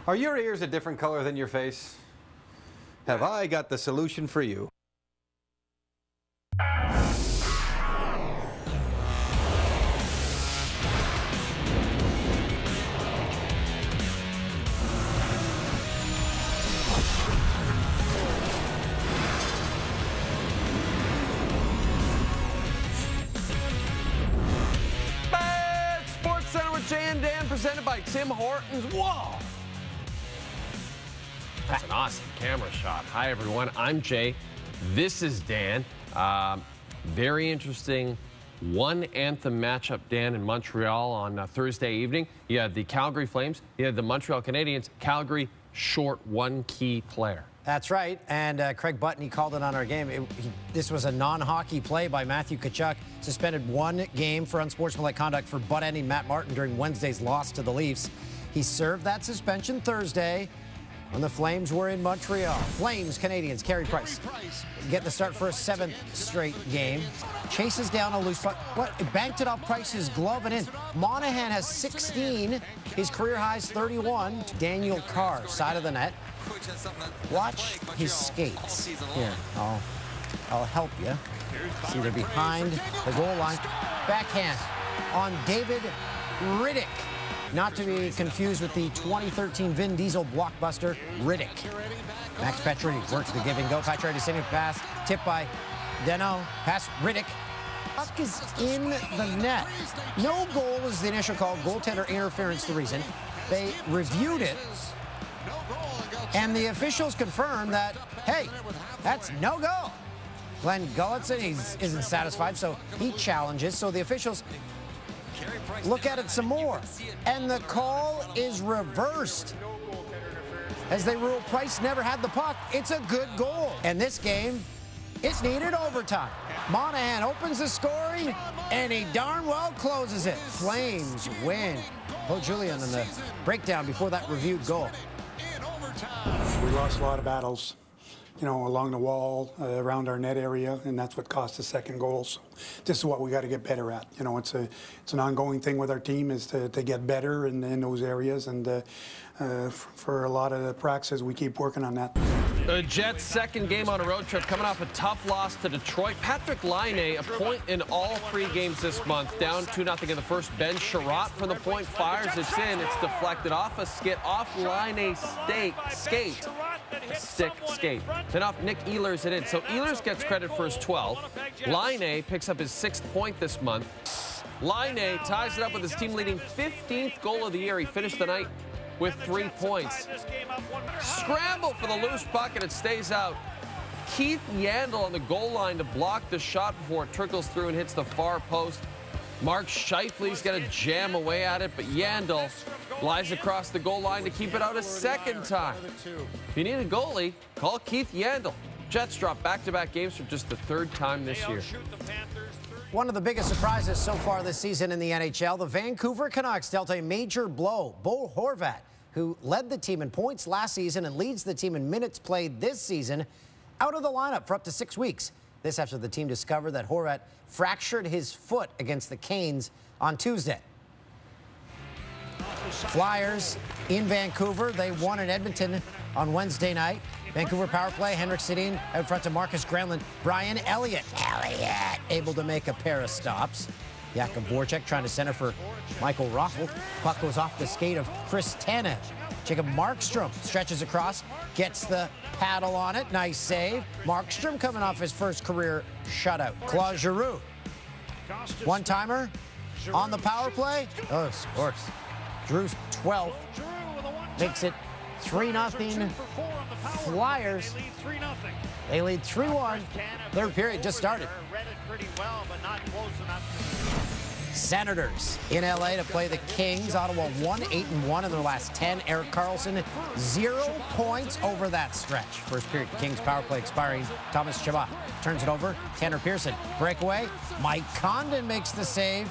Are your ears a different color than your face? Have I got the solution for you? Sports Center with Jay and Dan, presented by Tim Hortons. Whoa! That's an awesome camera shot. Hi, everyone. I'm Jay. This is Dan. Very interesting one anthem matchup, Dan, in Montreal on Thursday evening. You had the Calgary Flames. You had the Montreal Canadiens. Calgary short one key player. That's right. And Craig Button, he called it on our game. This was a non-hockey play by Matthew Tkachuk. Suspended one game for unsportsmanlike conduct for butt-ending Matt Martin during Wednesday's loss to the Leafs. He served that suspension Thursday when the Flames were in Montreal. Flames, Canadians, Carey Price get the start for a 7th straight game. Chases down a loose puck. It banked it off Price's glove and in. Monahan has 16. His career high's 31. Daniel Carr, side of the net. Watch his skates. Here, I'll help you. See, they're behind the goal line. Backhand on David Riddick. Not to be confused with the 2013 Vin Diesel blockbuster, Riddick. Max Pacioretty works the give and go. Pacioretty sending a pass, tipped by Deno. Pass Riddick. Puck is in the net. No goal is the initial call. Goaltender interference the reason. They reviewed it, and the officials confirmed that, hey, that's no goal. Glenn Gulletson, he isn't satisfied, so he challenges. So the officials look at it some more, and the call is reversed as they rule Price never had the puck. It's a good goal. And this game, it needed overtime. Monahan opens the scoring, and he darn well closes it. Flames win. Bo Julian in the breakdown before that reviewed goal. We lost a lot of battles, you know, along the wall, around our net area, and that's what cost the second goal. So this is what we got to get better at. You know, it's an ongoing thing with our team is to get better in those areas, and for a lot of the practices, we keep working on that. The Jets' second game on a road trip, coming off a tough loss to Detroit. Patrick Laine, a point in all 3 games this month, down 2-0 in the first. Ben Sherratt from the point fires. It's in. It's deflected off a skate, off Laine's skate. Then off Nick Ehlers it in. So Ehlers gets credit for his 12th. Laine picks up his 6th point this month. Laine ties it up with his team-leading 15th goal of the year. He finished the night with 3 points. Scramble for the loose puck, and it stays out. Keith Yandel on the goal line to block the shot before it trickles through and hits the far post. Mark Scheifele's got to jam away at it, but Yandel lies across the goal line to keep it out a second time. If you need a goalie, call Keith Yandel. Jets drop back-to-back games for just the 3rd time this year. One of the biggest surprises so far this season in the NHL, the Vancouver Canucks dealt a major blow. Bo Horvat, who led the team in points last season and leads the team in minutes played this season, out of the lineup for up to 6 weeks. This after the team discovered that Horvat fractured his foot against the Canes on Tuesday. Flyers in Vancouver, they won in Edmonton on Wednesday night. Vancouver power play, Henrik Sedin out front to Marcus Granlund. Brian Elliott able to make a pair of stops. Jakub Voracek trying to center for Michael Raffl. Puck goes off the skate of Chris Tanev. Jacob Markstrom stretches across, gets the paddle on it. Nice save. Markstrom coming off his first career shutout. Claude Giroux. One-timer on the power play. Oh, scores. Giroux's 12th. Makes it 3-0 Flyers. They lead 3-1. Third period just started. Senators in LA to play the Kings. Ottawa 1-8-1 in their last 10. Erik Karlsson 0 points over that stretch. First period Kings power play expiring. Thomas Chabot turns it over. Tanner Pearson breakaway. Mike Condon makes the save.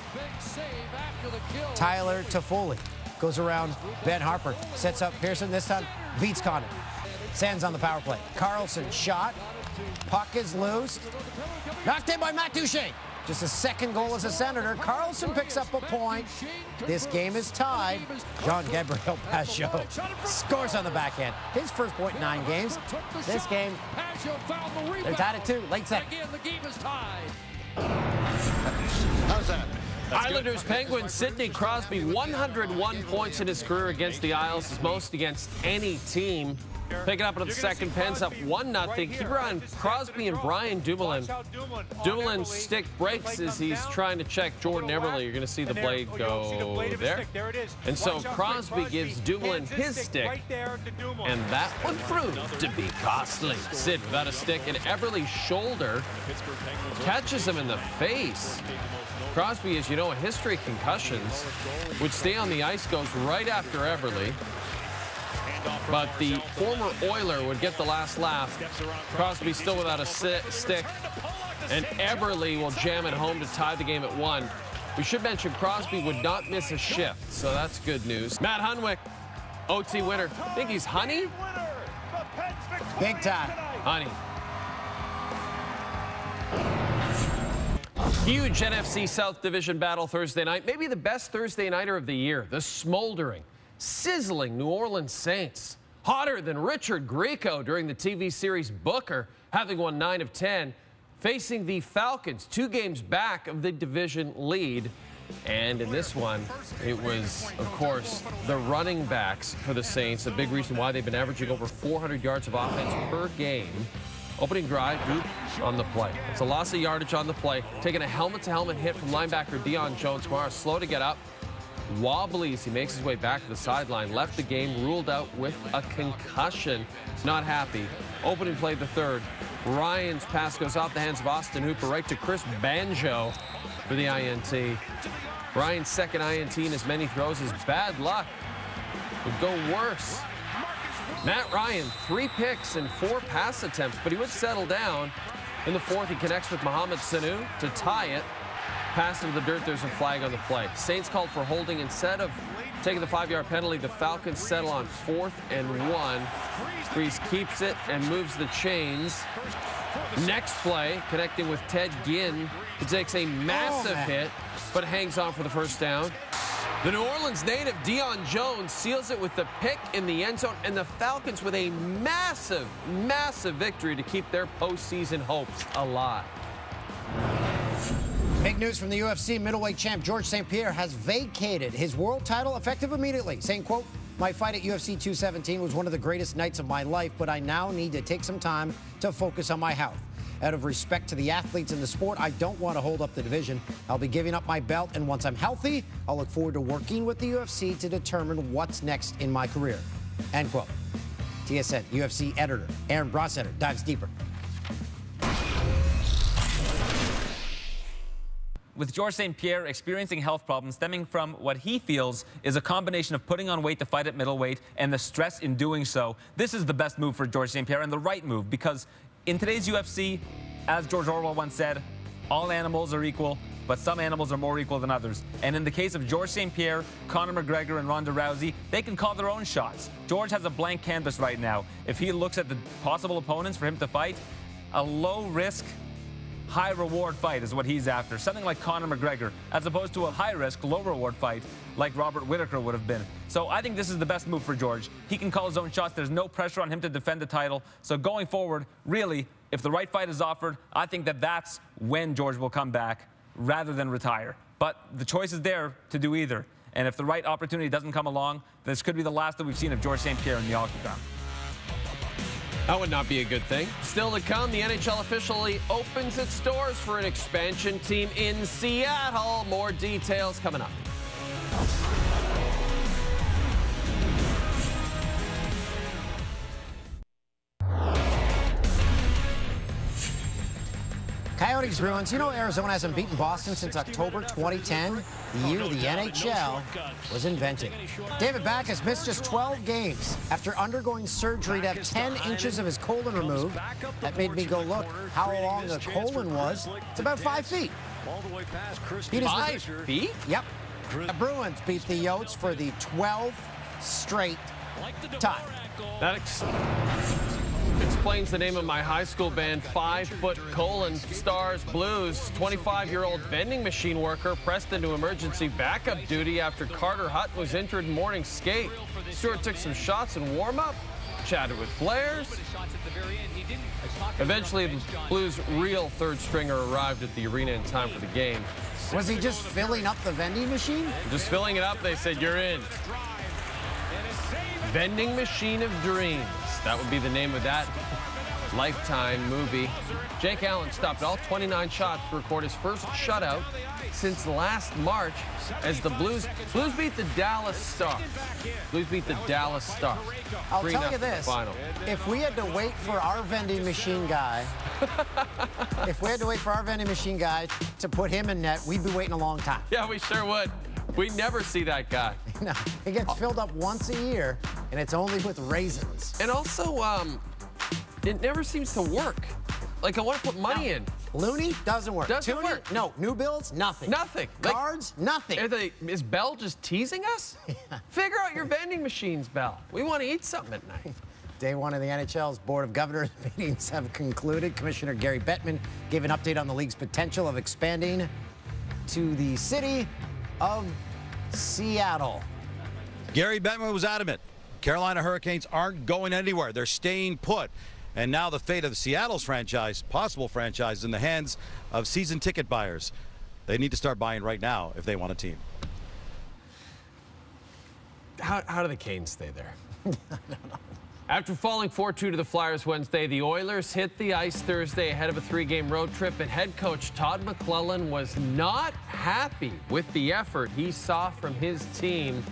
Tyler Toffoli goes around Ben Harper, sets up Pearson, this time beats Condon. Sands on the power play. Karlsson shot. Puck is loose. Knocked in by Matt Duchene. just a second goal as a Senator. Carlson picks up a point. This game is tied. Jean-Gabriel Pageau scores on the backhand. His first point in 9 games. This game, they're tied at 2. Late set. How's that? Islanders, Penguins, Sidney Crosby, 101 points in his career against the Isles, his most against any team. Picking up into the second, Pens up 1-0. Keep your eye on Crosby and Brian Dumoulin. Dumoulin's stick breaks as he's trying to check Jordan Eberle. You're going to see the blade go there. And so Crosby gives Dumoulin his stick, and that one proved to be costly. Sid without a stick, and Eberle's shoulder catches him in the face. Crosby, as you know, a history of concussions, would stay on the ice, goes right after Eberle. But the former Oiler would get the last laugh. Crosby still without a stick, and Eberle will jam it home to tie the game at 1. We should mention Crosby would not miss a shift, so that's good news. Matt Hunwick, OT winner. Think he's Honey? Big time. Honey. Huge NFC South Division battle Thursday night. Maybe the best Thursday nighter of the year. The smoldering, sizzling New Orleans Saints. Hotter than Richard Grieco during the TV series Booker, having won 9 of 10. Facing the Falcons, 2 games back of the division lead. And in this one, it was, of course, the running backs for the Saints. A big reason why they've been averaging over 400 yards of offense per game. Opening drive, Goop on the play. It's a loss of yardage on the play. Taking a helmet-to-helmet hit from linebacker Deion Jones. Kamara slow to get up. Wobbly as he makes his way back to the sideline. Left the game, ruled out with a concussion. Not happy. Opening play the third. Ryan's pass goes off the hands of Austin Hooper right to Chris Banjo for the INT. Ryan's second INT in as many throws is bad luck. Would go worse. Matt Ryan, 3 picks and 4 pass attempts, but he would settle down. In the fourth, he connects with Mohamed Sanu to tie it. Pass into the dirt, there's a flag on the play. Saints called for holding. Instead of taking the 5-yard penalty, the Falcons settle on 4th and 1. Breeze keeps it and moves the chains. Next play, connecting with Ted Ginn, who takes a massive hit, but hangs on for the first down. The New Orleans native Deion Jones seals it with the pick in the end zone, and the Falcons with a massive, massive victory to keep their postseason hopes alive. Big news from the UFC. Middleweight champ Georges St-Pierre has vacated his world title effective immediately, saying, quote, "My fight at UFC 217 was one of the greatest nights of my life, but I now need to take some time to focus on my health. Out of respect to the athletes in the sport, I don't want to hold up the division. I'll be giving up my belt, and once I'm healthy, I'll look forward to working with the UFC to determine what's next in my career." End quote. TSN UFC editor Aaron Brossetter dives deeper. With Georges St-Pierre experiencing health problems stemming from what he feels is a combination of putting on weight to fight at middleweight and the stress in doing so, this is the best move for Georges St-Pierre and the right move, because in today's UFC, as George Orwell once said, all animals are equal, but some animals are more equal than others. And in the case of Georges St-Pierre, Conor McGregor, and Ronda Rousey, they can call their own shots. George has a blank canvas right now. If he looks at the possible opponents for him to fight, a low-risk, high-reward fight is what he's after. Something like Conor McGregor, as opposed to a high-risk, low-reward fight like Robert Whittaker would have been. So I think this is the best move for George. He can call his own shots. There's no pressure on him to defend the title. So going forward, really, if the right fight is offered, I think that that's when George will come back rather than retire. But the choice is there to do either. And if the right opportunity doesn't come along, this could be the last that we've seen of Georges St-Pierre in the Octagon. That would not be a good thing. Still to come, the NHL officially opens its doors for an expansion team in Seattle. More details coming up. Coyotes, Bruins. You know Arizona hasn't beaten Boston since October 2010, the year the NHL was invented. David Backes missed just 12 games after undergoing surgery to have 10 inches of his colon removed. That made me go look how long the colon was. It's about 5 feet. 5 feet? Yep. The Bruins beat the Yotes for the 12th straight time. explains the name of my high school band, 5 Foot Stars Blues. 25-year-old vending machine worker pressed into emergency backup duty after Carter Hutton was injured in morning skate. Stewart took some shots in warm-up, chatted with players. Eventually, the Blues' real third stringer arrived at the arena in time for the game. Was he just filling up the vending machine? Just filling it up, they said, you're in. Vending Machine of Dreams. That would be the name of that Lifetime movie. Jake Allen stopped all 29 shots to record his first shutout since last March as the Blues beat the Dallas Stars. Blues beat the Dallas Stars. I'll tell you 3-0 this, final. if we had to wait for our vending machine guy, to put him in net, we'd be waiting a long time. Yeah, we sure would. We never see that guy. No, it gets filled up once a year, and it's only with raisins. And also, it never seems to work. Like, I want to put money in. Looney doesn't work. Doesn't Toonie, work. No. New bills, nothing. Nothing. Cards, nothing. Is Bell just teasing us? Figure out your vending machines, Bell. We want to eat something at night. Day one of the NHL's Board of Governors meetings have concluded. Commissioner Gary Bettman gave an update on the league's potential of expanding to the city of Seattle. Gary Bettman was adamant. Carolina Hurricanes aren't going anywhere. They're staying put. And now the fate of Seattle's franchise, possible franchise, is in the hands of season ticket buyers. They need to start buying right now if they want a team. How do the Canes stay there? I don't know. After falling 4-2 to the Flyers Wednesday, the Oilers hit the ice Thursday ahead of a 3-game road trip, and head coach Todd McLellan was not happy with the effort he saw from his team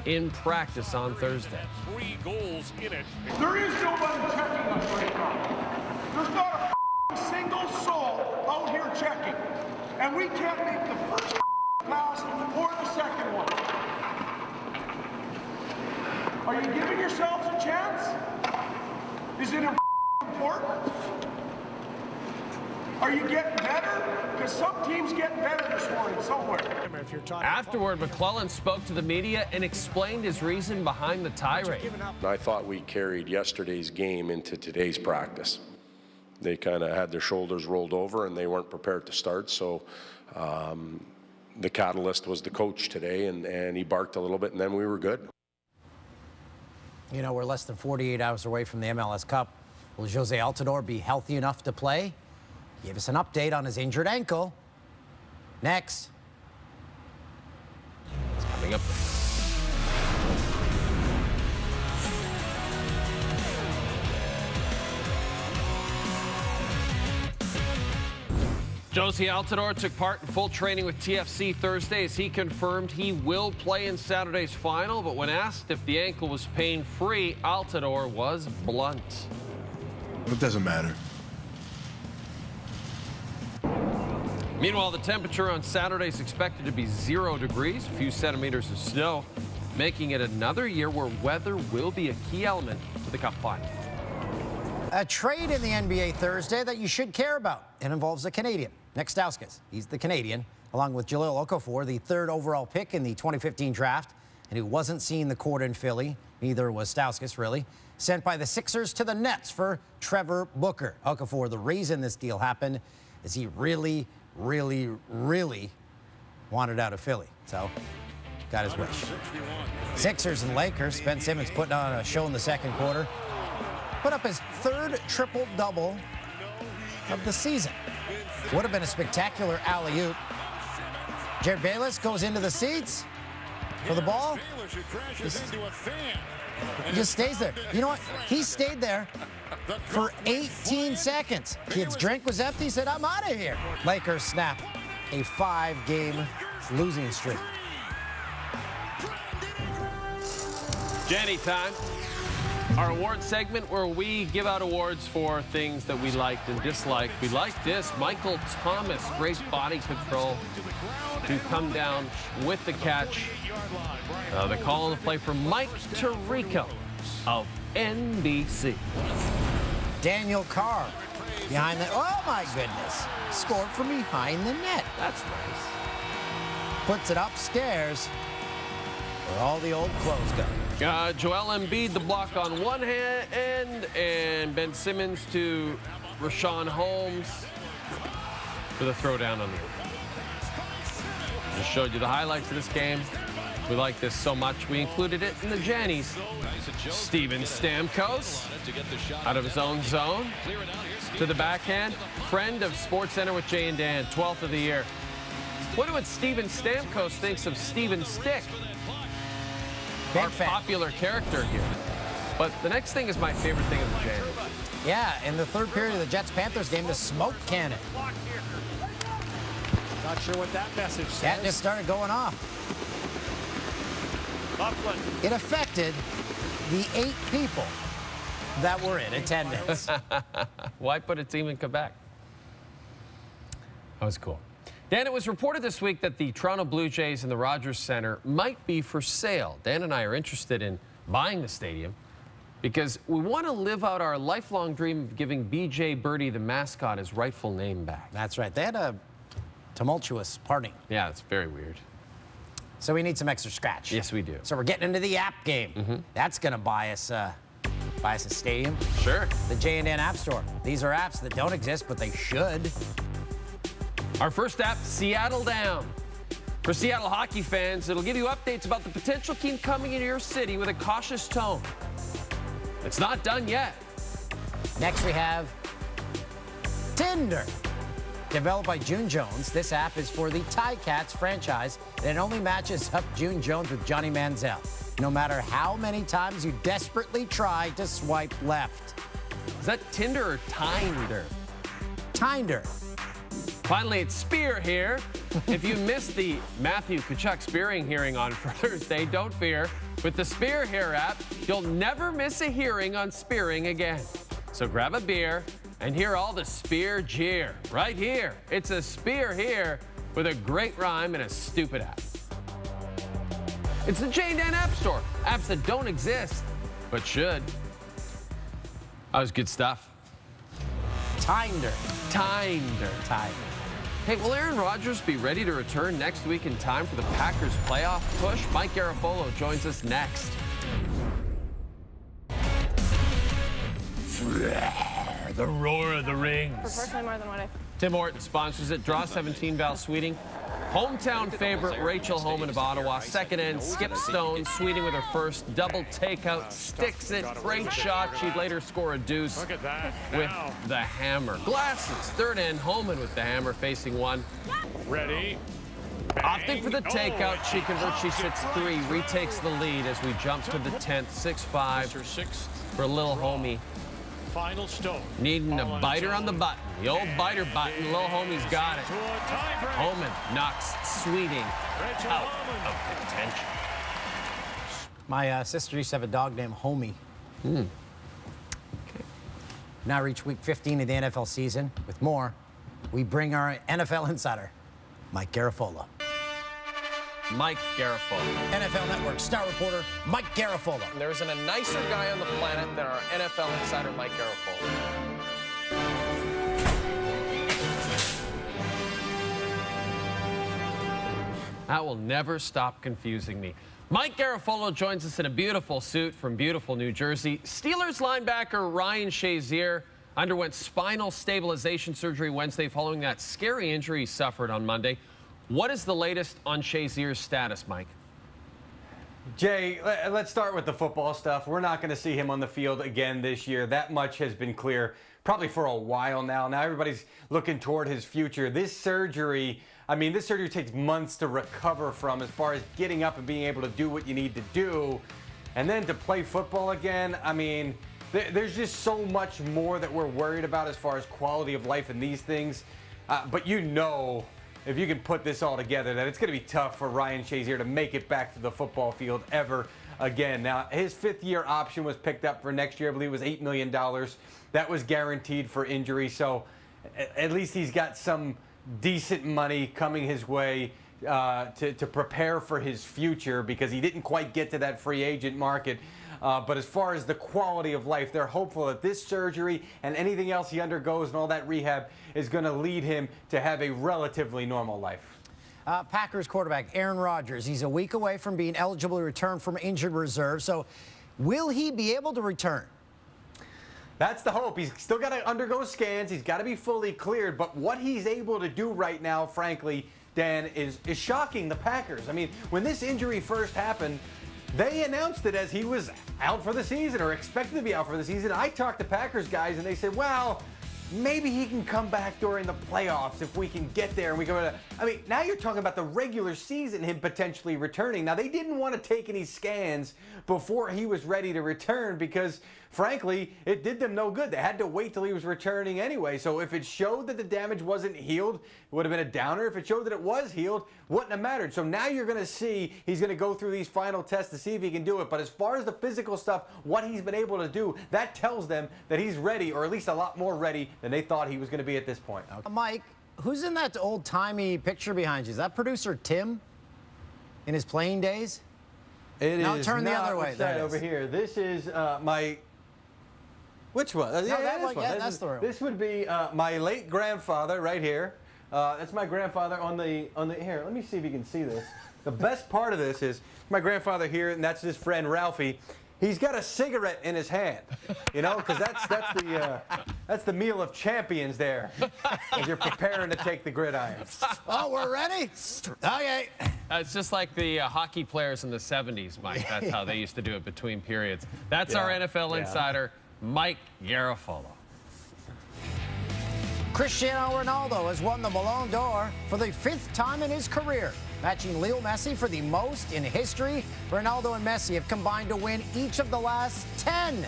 in practice on Thursday. 3 goals in it. There is nobody checking us right now. There's not a single soul out here checking. And we can't make the first pass or the second one. Are you giving yourselves a chance? Is it important? Are you getting better? Because some teams get better this morning somewhere. Afterward, McLellan spoke to the media and explained his reason behind the tirade. I thought we carried yesterday's game into today's practice. They kind of had their shoulders rolled over and they weren't prepared to start, so the catalyst was the coach today, and he barked a little bit, and then we were good. You know, we're less than 48 hours away from the MLS Cup. Will Jose Altidore be healthy enough to play? Give us an update on his injured ankle. Next. It's coming up. Jose Altidore took part in full training with TFC Thursday as he confirmed he will play in Saturday's final, but when asked if the ankle was pain-free, Altidore was blunt. It doesn't matter. Meanwhile, the temperature on Saturday is expected to be 0 degrees, a few centimeters of snow, making it another year where weather will be a key element to the Cup final. A trade in the NBA Thursday that you should care about. It involves a Canadian, Nick Stauskas. He's the Canadian, along with Jahlil Okafor, the 3rd overall pick in the 2015 draft, and who wasn't seeing the court in Philly. Neither was Stauskas, really. Sent by the Sixers to the Nets for Trevor Booker. Okafor, the reason this deal happened is he really wanted out of Philly. So, got his wish. Sixers and Lakers. Ben Simmons putting on a show in the second quarter. Put up his 3rd triple-double of the season. Would have been a spectacular alley-oop. Jared Bayless goes into the seats for the ball. Just stays there. You know what? He stayed there for 18 seconds. Kid's drink was empty. He said, I'm out of here. Lakers snap a 5-game losing streak. Jenny time. Our award segment where we give out awards for things that we liked and disliked. We liked this. Michael Thomas, great body control to come down with the catch. The call on the play from Mike Tirico of NBC. Daniel Carr behind the, oh my goodness, scored from behind the net. That's nice. Puts it upstairs. where all the old clothes go. Joel Embiid, the block on one hand, and Ben Simmons to Rashawn Holmes for the throwdown on the other. Just showed you the highlights of this game. We like this so much, we included it in the Jannies. Steven Stamkos out of his own zone to the backhand. Friend of SportsCenter with Jay and Dan, 12th of the year. Wonder what Steven Stamkos thinks of Steven Stick, our popular character here. But the next thing is my favorite thing of the Jannies. Yeah, in the third period of the Jets-Panthers game, the smoke cannon. Not sure what that message says. That just started going off. It affected the 8 people that were in attendance. Why put a team in Quebec? That was cool. Dan, it was reported this week that the Toronto Blue Jays and the Rogers Centre might be for sale. Dan and I are interested in buying the stadium because we want to live out our lifelong dream of giving BJ Birdie, the mascot, his rightful name back. That's right. They had a tumultuous party. Yeah, it's very weird. So we need some extra scratch. Yes, we do. So we're getting into the app game. That's going to buy us a stadium. Sure. The J&N App Store. These are apps that don't exist, but they should. Our first app, Seattle Down. For Seattle hockey fans, it'll give you updates about the potential team coming into your city with a cautious tone. It's not done yet. Next we have Tinder. Developed by June Jones, this app is for the Ticats franchise, and it only matches up June Jones with Johnny Manziel, no matter how many times you desperately try to swipe left. Is that Tinder or Tinder? Tinder. Finally, it's Spear here. If you missed the Matthew Tkachuk spearing hearing on Thursday, don't fear. With the Spear Here app, you'll never miss a hearing on spearing again. So grab a beer and hear all the Spear jeer right here. It's a Spear Here with a great rhyme and a stupid app. It's the J&Dan App Store. Apps that don't exist, but should. That was good stuff. Tinder. Tinder. Tinder. Hey, will Aaron Rodgers be ready to return next week in time for the Packers playoff push? Mike Garafolo joins us next. The roar of the rings. Proportionally more than what I... Tim Hortons sponsors it. Draw 17, Val Sweeting. Hometown favorite Rachel Homan of Ottawa. Second end, Skip Stone. Sweeting with her first double takeout. Sticks it. Great shot. She'd later score a deuce with the hammer. Glasses. Third end, Homan with the hammer facing one. Ready. Opting for the takeout. She converts. She sits 3. Retakes the lead as we jump to the 10th. 6-5 for little homie. Final stone. Needing a biter on the button. The old biter button. Little homie's got it. Homan knocks Sweeting out of contention. My sister used to have a dog named Homie. Okay. Now reach week 15 of the NFL season. With more, we bring our NFL insider, Mike Garafolo. Mike Garafolo. NFL Network star reporter Mike Garafolo. There isn't a nicer guy on the planet than our NFL insider, Mike Garafolo. That will never stop confusing me. Mike Garafolo joins us in a beautiful suit from beautiful New Jersey. Steelers linebacker Ryan Shazier underwent spinal stabilization surgery Wednesday following that scary injury he suffered on Monday. What is the latest on Shazier's status, Mike? Jay, let's start with the football stuff. We're not going to see him on the field again this year. That much has been clear probably for a while now. Now everybody's looking toward his future. This surgery takes months to recover from as far as getting up and being able to do what you need to do. And then to play football again, I mean, there's just so much more that we're worried about as far as quality of life and these things. But you know, if you can put this all together, that it's going to be tough for Ryan Shazier to make it back to the football field ever again. Now, his 5th-year option was picked up for next year. I believe it was $8 million. That was guaranteed for injury, so at least he's got some decent money coming his way to prepare for his future because he didn't quite get to that free agent market. But as far as the quality of life, they're hopeful that this surgery and anything else he undergoes and all that rehab is going to lead him to have a relatively normal life. Packers quarterback Aaron Rodgers. He's a week away from being eligible to return from injured reserve. So will he be able to return? That's the hope. He's still got to undergo scans. He's got to be fully cleared. But what he's able to do right now, frankly, Dan, is shocking the Packers. I mean, when this injury first happened, they announced it as he was out for the season or expected to be out for the season. I talked to Packers guys, and they said, well, maybe he can come back during the playoffs if we can get there. And we go to, I mean, now you're talking about the regular season, him potentially returning. Now, they didn't want to take any scans before he was ready to return because, frankly, it did them no good. They had to wait till he was returning anyway. So if it showed that the damage wasn't healed, it would have been a downer. If it showed that it was healed, wouldn't have mattered. So now you're going to see he's going to go through these final tests to see if he can do it. But as far as the physical stuff, what he's been able to do, that tells them that he's ready, or at least a lot more ready than they thought he was going to be at this point. Mike, who's in that old-timey picture behind you? Is that producer Tim in his playing days? It now is turn the not. other way. What's that over here? This is my... Which one? No, yeah, that this one. one. Yeah, that's the room. This would be my late grandfather right here. That's my grandfather on the here. Let me see if you can see this. The best part of this is my grandfather here, and that's his friend Ralphie. He's got a cigarette in his hand, you know, because that's the meal of champions there as you're preparing to take the gridiron. Oh, we're ready? Okay. It's just like the hockey players in the 70s, Mike. That's how they used to do it between periods. That's our NFL insider, Mike Garofalo. Cristiano Ronaldo has won the Ballon d'Or for the 5th time in his career, matching Leo Messi for the most in history. Ronaldo and Messi have combined to win each of the last 10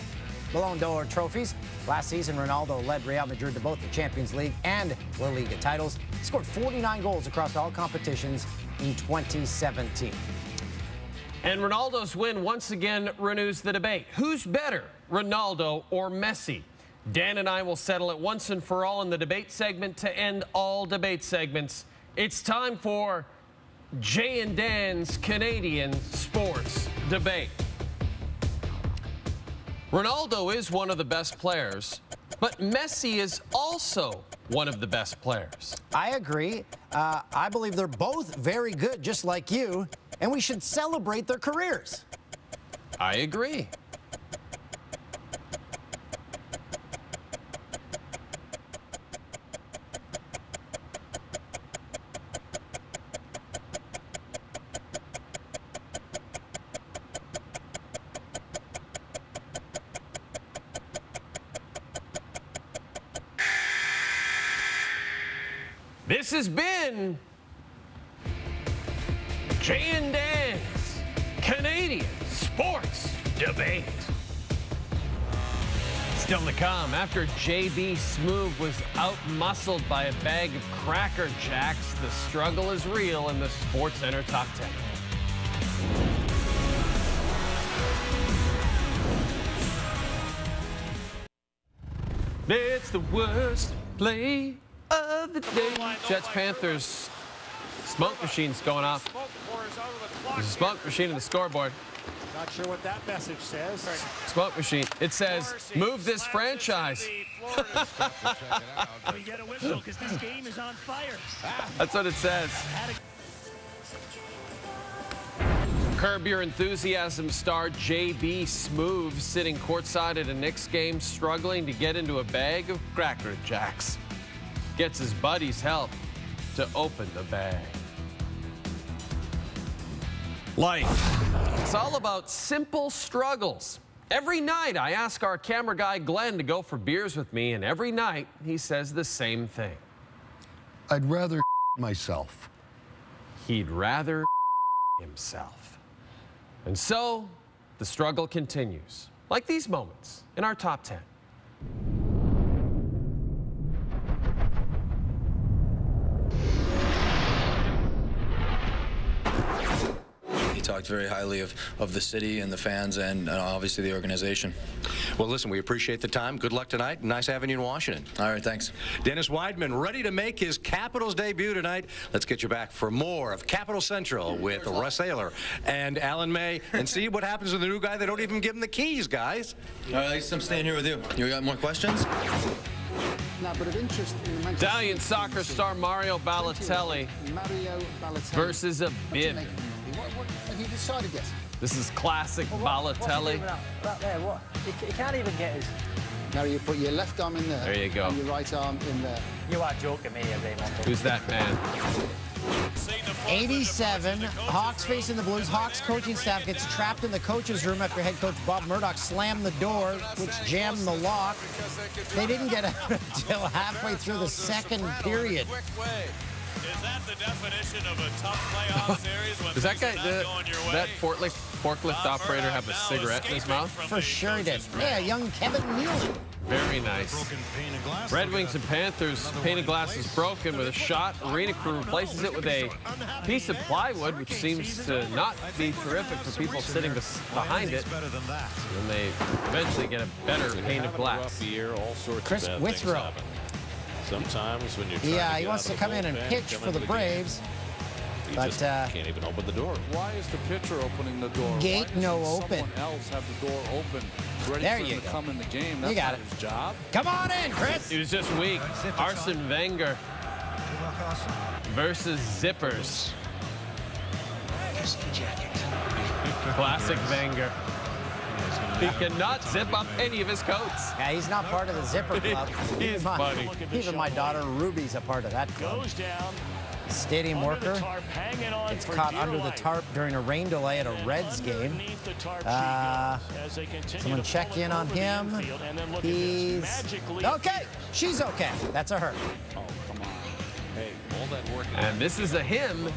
Ballon d'Or trophies. Last season, Ronaldo led Real Madrid to both the Champions League and La Liga titles. He scored 49 goals across all competitions in 2017. And Ronaldo's win once again renews the debate. Who's better, Ronaldo or Messi? Dan and I will settle it once and for all in the debate segment to end all debate segments. It's time for Jay and Dan's Canadian Sports Debate. Ronaldo is one of the best players, but Messi is also one of the best players. I agree. I believe they're both very good, just like you, and we should celebrate their careers. I agree. This has been Jay and Dan's Canadian Sports Debate. Still to come, after JB Smoove was out-muscled by a bag of Cracker Jacks, the struggle is real in the SportsCenter Top 10. It's the worst play of the day. Jets Panthers smoke machine's going off. There's a smoke machine in the scoreboard. Not sure what that message says. Smoke machine. It says, move this franchise. We get a whistle because this game is on fire. That's what it says. Curb Your Enthusiasm star JB Smoove sitting courtside at a Knicks game, struggling to get into a bag of Cracker Jacks. Gets his buddies help to open the bag. Life. It's all about simple struggles. Every night I ask our camera guy Glenn to go for beers with me, and every night he says the same thing. I'd rather myself. He'd rather himself. And so the struggle continues, like these moments in our top 10. He talked very highly of the city and the fans and obviously the organization. Well, listen, we appreciate the time. Good luck tonight. Nice having you in Washington. All right, thanks. Dennis Weidman ready to make his Capitals debut tonight. Let's get you back for more of Capital Central with Russ Ayler and Alan May, and see what happens to the new guy. They don't even give him the keys, guys. All right, at least I'm staying here with you. You got more questions? Now, but of interest in the Italian soccer star Mario Balotelli versus a bib. What have you decided yet? This is classic Balotelli. Right there, what? He can't even get his... Now you put your left arm in there. There you go. And your right arm in there. You are joking me, Raymond. Who's that man? 87. Hawks facing the Blues. Hawks coaching staff gets trapped in the coach's room after head coach Bob Murdoch slammed the door, which jammed the lock. They didn't get out until halfway through the second period. Is that the definition of a tough playoff series? When Does that guy, that forklift Bob operator, have a Murdoch cigarette in his mouth? For sure he did. Yeah, young Kevin Nealon. Very nice. Red Wings and Panthers, pane of glass is broken with a shot. Arena crew replaces it with a piece of plywood, which seems to not be terrific for people sitting behind it. And they eventually get a better pane of glass. Chris Withrow. Sometimes when you're he wants to come in and pitch for the Braves. But can't even open the door. Why is the pitcher opening the door? Gate no open. Someone else have the door open, ready there for you him to go. come in the game. That's you got not it. his job. Come on in, Chris. He was just weak. Arsene Wenger versus Zippers. Classic Wenger. He cannot zip up any of his coats. Yeah, he's not part of the zipper club. He's funny. Even my daughter Ruby's a part of that club. Goes down. Stadium worker gets caught under the tarp during a rain delay at a Reds game. Someone check in on him. He's okay. She's okay. That's a her. Oh, come on. Hey, all that work. And this is a him,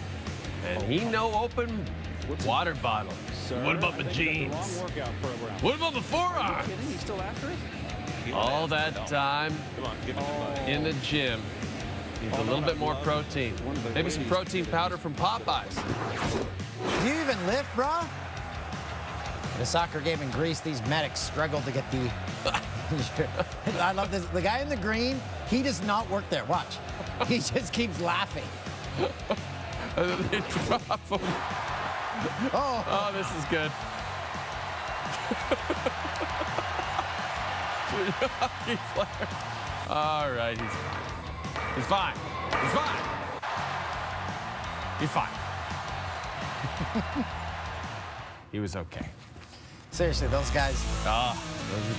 and he no open water bottle. What about the jeans? What about the forearm? He's still after it? All that time in the gym. Needs a little bit more protein. Maybe some protein powder from Popeyes. Do you even lift, bro? At a soccer game in Greece, these medics struggled to get the... I love this. The guy in the green, he does not work there. Watch. He just keeps laughing. And then they drop him. Oh, this is good. All right, he's fine. He's fine. He's fine. He was okay. Seriously, those guys.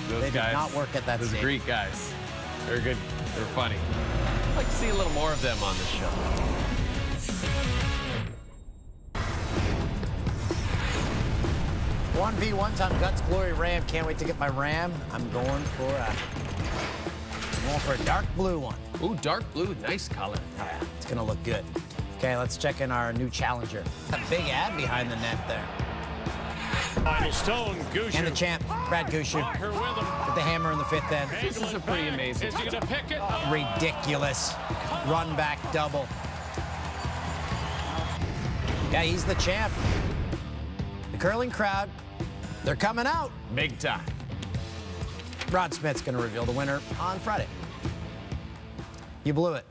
Those they guys did not work at that Those stadium. Greek guys. They're good. They're funny. I'd like to see a little more of them on the show. One v one time Guts Glory Ram. Can't wait to get my Ram. I'm going for a dark blue one. Ooh, dark blue, nice color. Oh, yeah, it's gonna look good. Okay, let's check in our new challenger. A big ad behind the net there. Final stone, Gushu. And the champ, Brad Gushu. With the hammer in the fifth end. This is a pretty amazing. Is he gonna pick it? Ridiculous. Run back double. Yeah, he's the champ. The curling crowd, they're coming out. Big time. Rod Smith's gonna reveal the winner on Friday. You blew it.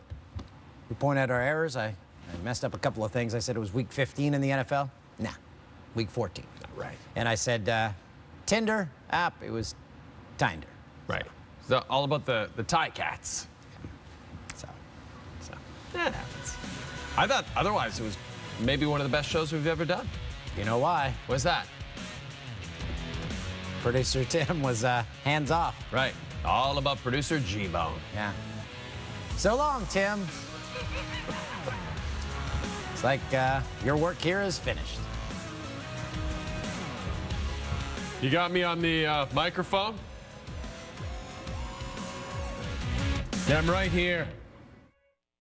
We point out our errors. I messed up a couple of things. I said it was week 15 in the NFL. Nah, week 14. Right. And I said Tinder app. It was Tinder. Right. So all about the Tie Cats. So that happens. I thought otherwise it was maybe one of the best shows we've ever done. You know why? What's that? Producer Tim was hands off. Right. All about producer G-Bone. Yeah. So long, Tim. It's like your work here is finished. You got me on the microphone? Yeah, I'm right here.